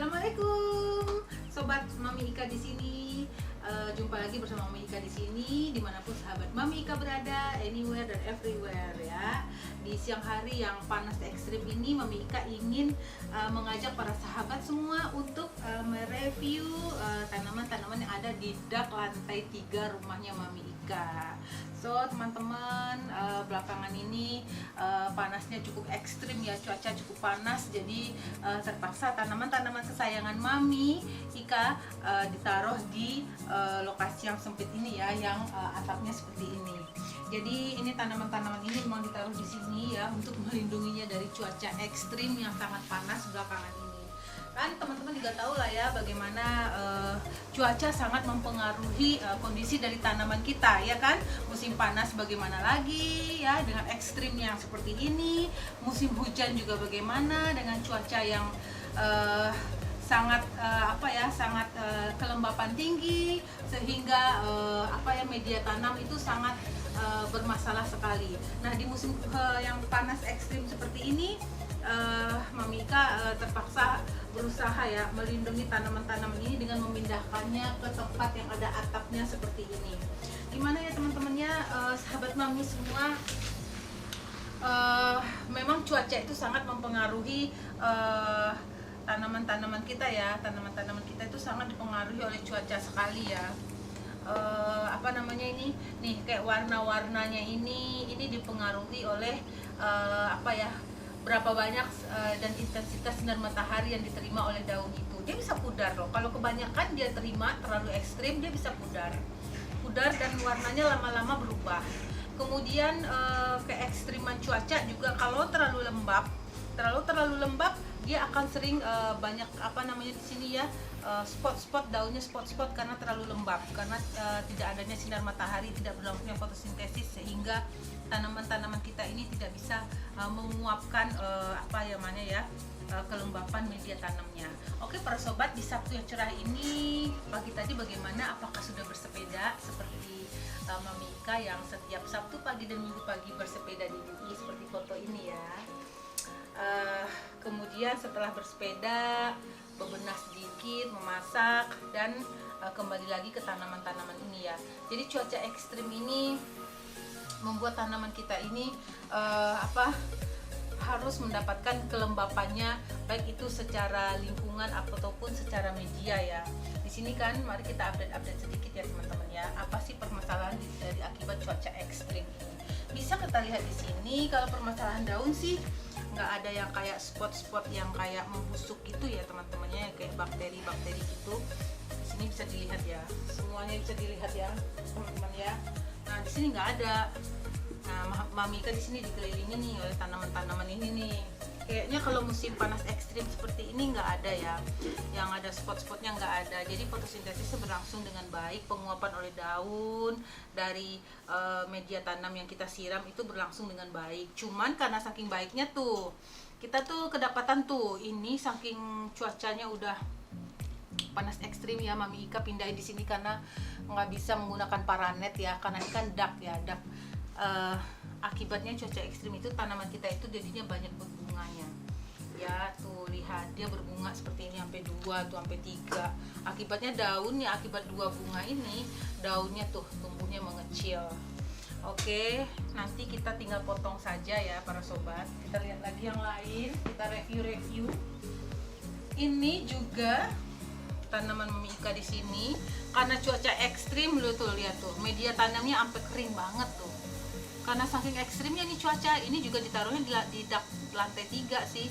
Assalamualaikum, sobat Mami Ika di sini. Jumpa lagi bersama Mami Ika di sini, dimanapun sahabat Mami Ika berada, anywhere dan everywhere ya. Di siang hari yang panas ekstrim ini, Mami Ika ingin mengajak para sahabat semua untuk mereview tanaman-tanaman yang ada di dak lantai 3 rumahnya Mami Ika. So teman-teman, belakangan ini panasnya cukup ekstrim ya, cuaca cukup panas, jadi terpaksa tanaman-tanaman kesayangan Mami Ika ditaruh di lokasi yang sempit ini ya, yang atapnya seperti ini. Jadi ini tanaman-tanaman ini memang ditaruh di sini ya untuk melindunginya dari cuaca ekstrim yang sangat panas belakangan ini. Kan teman-teman juga tahu lah ya bagaimana cuaca sangat mempengaruhi kondisi dari tanaman kita ya kan. Musim panas bagaimana lagi ya dengan ekstrim yang seperti ini, musim hujan juga bagaimana dengan cuaca yang sangat kelembapan tinggi, sehingga media tanam itu sangat bermasalah sekali. Nah di musim yang panas ekstrim seperti ini, Mami Ika terpaksa berusaha ya melindungi tanaman-tanaman ini dengan memindahkannya ke tempat yang ada atapnya seperti ini. Gimana ya teman-temannya, sahabat Mami semua, memang cuaca itu sangat mempengaruhi tanaman-tanaman kita ya. Tanaman-tanaman kita itu sangat dipengaruhi oleh cuaca sekali ya. Nih kayak warna-warnanya ini dipengaruhi oleh berapa banyak dan intensitas sinar matahari yang diterima oleh daun itu. Dia bisa pudar loh. Kalau kebanyakan dia terima terlalu ekstrim, dia bisa pudar dan warnanya lama-lama berubah. Kemudian keekstriman cuaca juga kalau terlalu lembab dia akan sering banyak di sini ya, spot-spot daunnya, spot-spot karena terlalu lembab, karena tidak adanya sinar matahari, tidak berlangsungnya fotosintesis, sehingga tanaman-tanaman kita ini tidak bisa menguapkan kelembapan media tanamnya. Oke para sobat, di Sabtu yang cerah ini, pagi tadi bagaimana? Apakah sudah bersepeda seperti Mami Ika yang setiap Sabtu pagi dan Minggu pagi bersepeda di UI seperti foto ini ya? Kemudian setelah bersepeda, bebenah sedikit, memasak, dan kembali lagi ke tanaman-tanaman ini ya. Jadi cuaca ekstrim ini membuat tanaman kita ini harus mendapatkan kelembapannya, baik itu secara lingkungan ataupun secara media ya. Di sini kan mari kita update sedikit ya teman-teman ya. Apa sih permasalahan dari akibat cuaca ekstrim ini? Bisa kita lihat di sini, kalau permasalahan daun sih nggak ada yang kayak spot-spot yang kayak membusuk gitu ya teman-temannya, kayak bakteri-bakteri gitu. Di sini bisa dilihat ya, semuanya bisa dilihat ya teman-teman ya. Nah di sini nggak ada. Nah Mami Ika di sini dikelilingi nih oleh tanaman-tanaman ini nih. Kayaknya kalau musim panas ekstrim seperti ini nggak ada ya, yang ada spot-spotnya nggak ada. Jadi fotosintesisnya berlangsung dengan baik, penguapan oleh daun dari media tanam yang kita siram itu berlangsung dengan baik. Cuman karena saking baiknya tuh, kita tuh kedapatan tuh ini saking cuacanya udah panas ekstrim ya, Mami Ika pindahin di sini karena nggak bisa menggunakan paranet ya, karena ini kan dak ya, dak. Akibatnya cuaca ekstrim itu tanaman kita itu jadinya banyak berbunganya ya. Tuh lihat, dia berbunga seperti ini sampai 2 tuh, sampai 3. Akibatnya daunnya, akibat 2 bunga ini daunnya tuh tumbuhnya mengecil. Oke, nanti kita tinggal potong saja ya para sobat. Kita lihat lagi yang lain, kita review. Ini juga tanaman Mami Ika di sini karena cuaca ekstrim loh, tuh lihat tuh media tanamnya sampai kering banget tuh. Karena saking ekstrimnya nih cuaca, ini juga ditaruhnya di dak lantai 3 sih.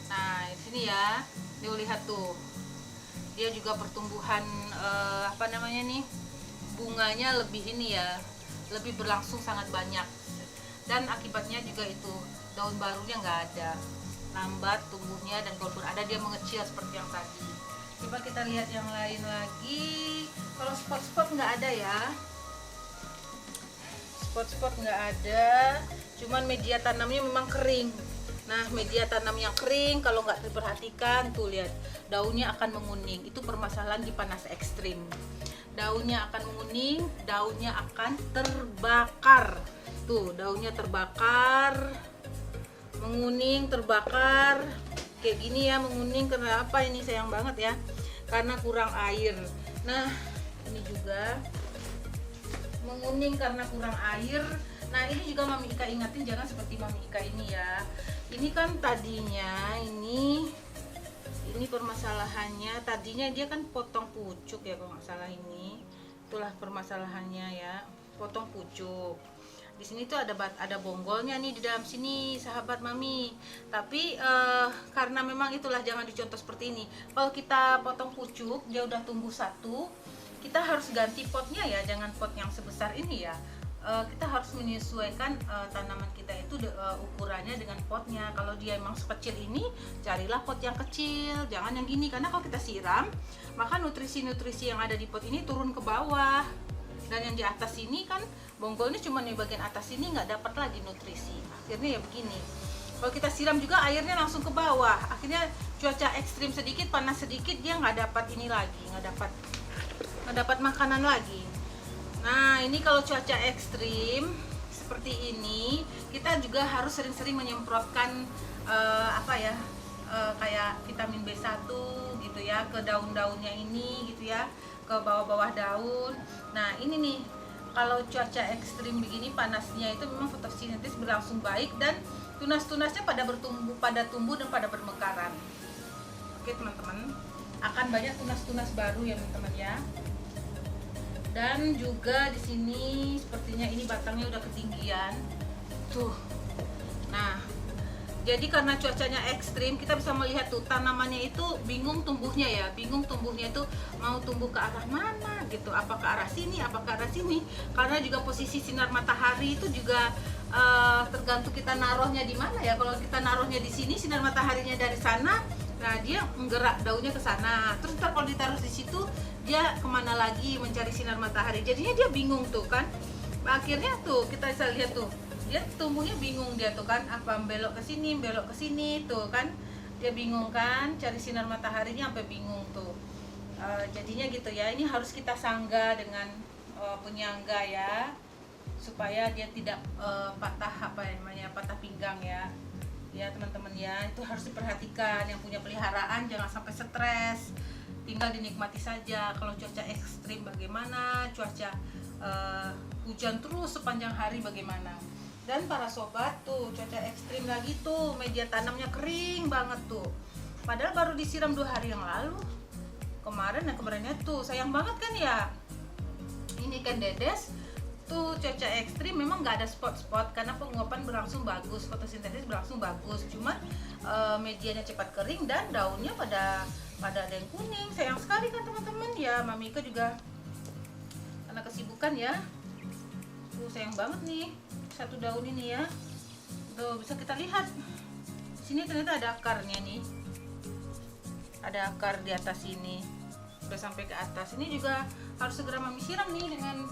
Nah di sini ya, dia lihat tuh, dia juga pertumbuhan bunganya lebih ini ya, lebih berlangsung sangat banyak. Dan akibatnya juga itu daun barunya nggak ada, lambat tumbuhnya, dan kalaupun ada dia mengecil seperti yang tadi. Coba kita lihat yang lain lagi. Kalau spot-spot nggak ada ya, spot-spot nggak ada, cuman media tanamnya memang kering. Nah media tanam yang kering kalau nggak diperhatikan tuh lihat, daunnya akan menguning. Itu permasalahan di panas ekstrim. Daunnya akan menguning, daunnya akan terbakar. Tuh daunnya terbakar, menguning, terbakar. kayak gini ya, menguning. Kenapa ini? Sayang banget ya, karena kurang air. Nah ini juga menguning karena kurang air. Nah ini juga Mami Ika ingatin, jangan seperti Mami Ika ini ya. Ini kan tadinya ini permasalahannya, tadinya dia kan potong pucuk ya kalau nggak salah. Ini itulah permasalahannya ya, potong pucuk. Di sini tuh ada bonggolnya nih di dalam sini, sahabat Mami. Tapi karena memang itulah, jangan dicontoh seperti ini. Kalau kita potong pucuk, dia udah tumbuh satu, kita harus ganti potnya ya, jangan pot yang sebesar ini ya. Kita harus menyesuaikan tanaman kita itu ukurannya dengan potnya. Kalau dia emang sekecil ini, carilah pot yang kecil, jangan yang gini. Karena kalau kita siram, maka nutrisi-nutrisi yang ada di pot ini turun ke bawah. Dan yang di atas ini kan bonggolnya cuma di bagian atas ini, nggak dapat lagi nutrisi. Akhirnya ya begini. Kalau kita siram juga airnya langsung ke bawah. Akhirnya cuaca ekstrim sedikit, panas sedikit, dia nggak dapat ini lagi, nggak dapat makanan lagi. Nah ini kalau cuaca ekstrim seperti ini, kita juga harus sering-sering menyemprotkan kayak vitamin B1 gitu ya, ke daun-daunnya ini gitu ya, ke bawah-bawah daun. Nah ini nih, kalau cuaca ekstrim begini panasnya itu memang fotosintesis berlangsung baik, dan tunas-tunasnya pada tumbuh dan pada bermekaran. Oke teman-teman, akan banyak tunas-tunas baru ya teman-teman ya. Dan juga di sini sepertinya ini batangnya udah ketinggian tuh. Nah jadi karena cuacanya ekstrim, kita bisa melihat tuh tanamannya itu bingung tumbuhnya ya, itu mau tumbuh ke arah mana gitu, apa ke arah sini, apa ke arah sini. Karena juga posisi sinar matahari itu juga tergantung kita naruhnya di mana ya. Kalau kita naruhnya di sini, sinar mataharinya dari sana, nah dia menggerak daunnya ke sana. Terus ntar kalau ditaruh di situ, dia kemana lagi mencari sinar matahari. Jadinya dia bingung tuh kan. Akhirnya tuh kita bisa lihat tuh, dia tumbuhnya bingung dia tuh kan, apa belok ke sini tuh kan, dia bingung kan, cari sinar mataharinya sampai bingung tuh. Jadinya gitu ya, ini harus kita sanggah dengan penyangga ya, supaya dia tidak patah patah pinggang ya teman-teman ya. Itu harus diperhatikan, yang punya peliharaan jangan sampai stres, tinggal dinikmati saja. Kalau cuaca ekstrim bagaimana, cuaca hujan terus sepanjang hari bagaimana. Dan para sobat tuh, cuaca ekstrim lagi tuh, media tanamnya kering banget tuh, padahal baru disiram 2 hari yang lalu, kemarinnya tuh. Sayang banget kan ya. Ini kan dedes tuh, cuaca ekstrim memang nggak ada spot-spot karena penguapan berlangsung bagus, fotosintesis berlangsung bagus, cuma medianya cepat kering dan daunnya pada ada yang kuning. Sayang sekali kan teman-teman ya. Mami Ika juga karena kesibukan ya tuh, sayang banget nih satu daun ini ya. Tuh bisa kita lihat sini, ternyata ada akarnya nih, ada akar di atas ini, udah sampai ke atas. Ini juga harus segera Mami siram nih dengan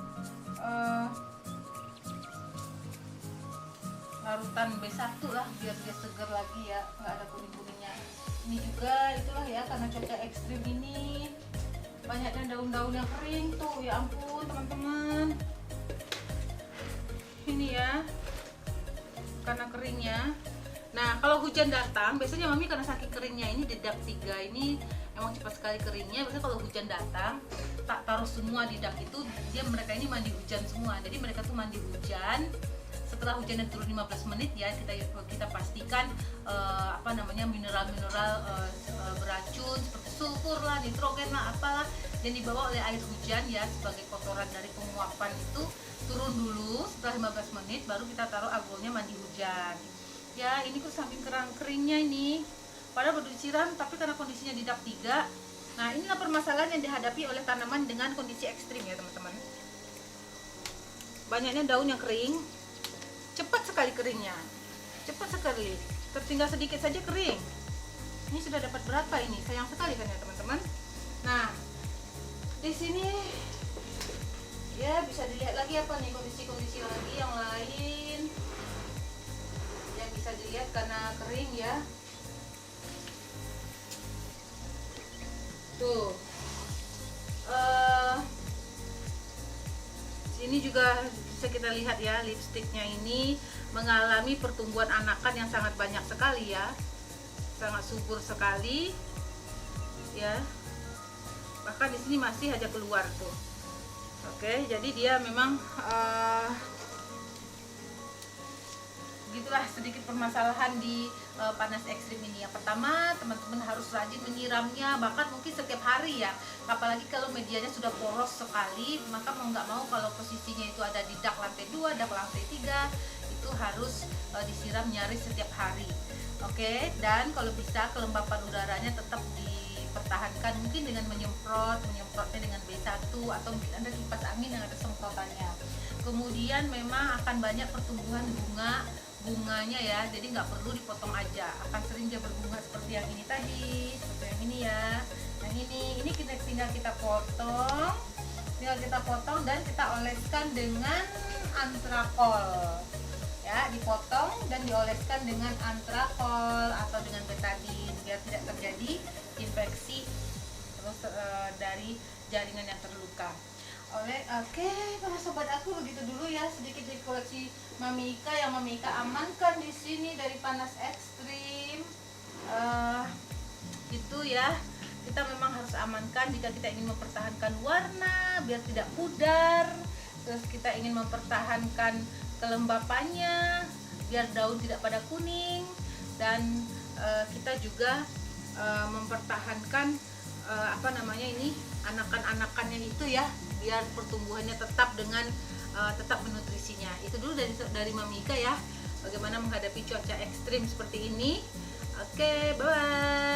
larutan B1 lah, biar dia segar lagi ya, nggak ada kuning-kuningnya. Ini juga itulah ya, karena cuaca ekstrim ini banyaknya daun-daun yang kering tuh, ya ampun teman-teman. Ini ya, karena keringnya. Nah kalau hujan datang, biasanya Mami karena saking keringnya ini, di dak 3 ini emang cepat sekali keringnya. Biasanya kalau hujan datang, tak taruh semua di dak itu, mereka ini mandi hujan semua. Jadi mereka tuh mandi hujan. Setelah hujannya turun 15 menit ya, kita pastikan mineral-mineral beracun seperti sulfur lah, nitrogen lah, apalah yang dibawa oleh air hujan ya, sebagai kotoran dari penguapan itu turun dulu. Setelah 15 menit baru kita taruh aglonnya mandi hujan ya. Ini kok samping keringnya ini, padahal baru disiram, tapi karena kondisinya di dak 3. Nah inilah permasalahan yang dihadapi oleh tanaman dengan kondisi ekstrim ya teman-teman. Banyaknya daun yang kering, cepat sekali keringnya, cepat sekali, tertinggal sedikit saja kering. Ini sudah dapat berapa ini? Sayang sekali kan ya teman-teman. Nah di sini ya bisa dilihat lagi apa nih, kondisi-kondisi lagi yang lain yang bisa dilihat karena kering ya. Tuh sini juga bisa kita lihat ya, lipstiknya ini mengalami pertumbuhan anakan yang sangat banyak sekali ya. sangat subur sekali ya, bahkan di sini masih aja keluar tuh. Oke, jadi dia memang gitulah sedikit permasalahan di panas ekstrim ini. Yang pertama, teman-teman harus rajin menyiramnya, bahkan mungkin setiap hari ya. Apalagi kalau medianya sudah poros sekali, maka mau nggak mau kalau posisinya itu ada di dak lantai 2, dak lantai 3, itu harus disiram nyaris setiap hari. Oke, dan kalau bisa kelembapan udaranya tetap dipertahankan, mungkin dengan menyemprotnya dengan B1 atau mungkin ada kipas angin yang ada semprotannya. Kemudian memang akan banyak pertumbuhan bunganya ya, jadi nggak perlu dipotong aja, akan sering dia berbunga seperti yang ini tadi, seperti yang ini ya. Yang ini tinggal kita potong dan kita oleskan dengan antrakol ya, dipotong dan dioleskan dengan antrakol atau dengan betadine biar tidak terjadi infeksi terus dari jaringan yang terluka. Oke, para sobat aku, begitu dulu ya sedikit dari koleksi Mami Ika yang Mami Ika amankan di sini dari panas ekstrim. Itu ya, kita memang harus amankan jika kita ingin mempertahankan warna biar tidak pudar. Terus kita ingin mempertahankan kelembapannya biar daun tidak pada kuning, dan kita juga mempertahankan anakan-anakannya itu ya, biar pertumbuhannya tetap dengan tetap menutrisinya. Itu dulu dari Mami Ika ya, bagaimana menghadapi cuaca ekstrim seperti ini. Oke, bye bye.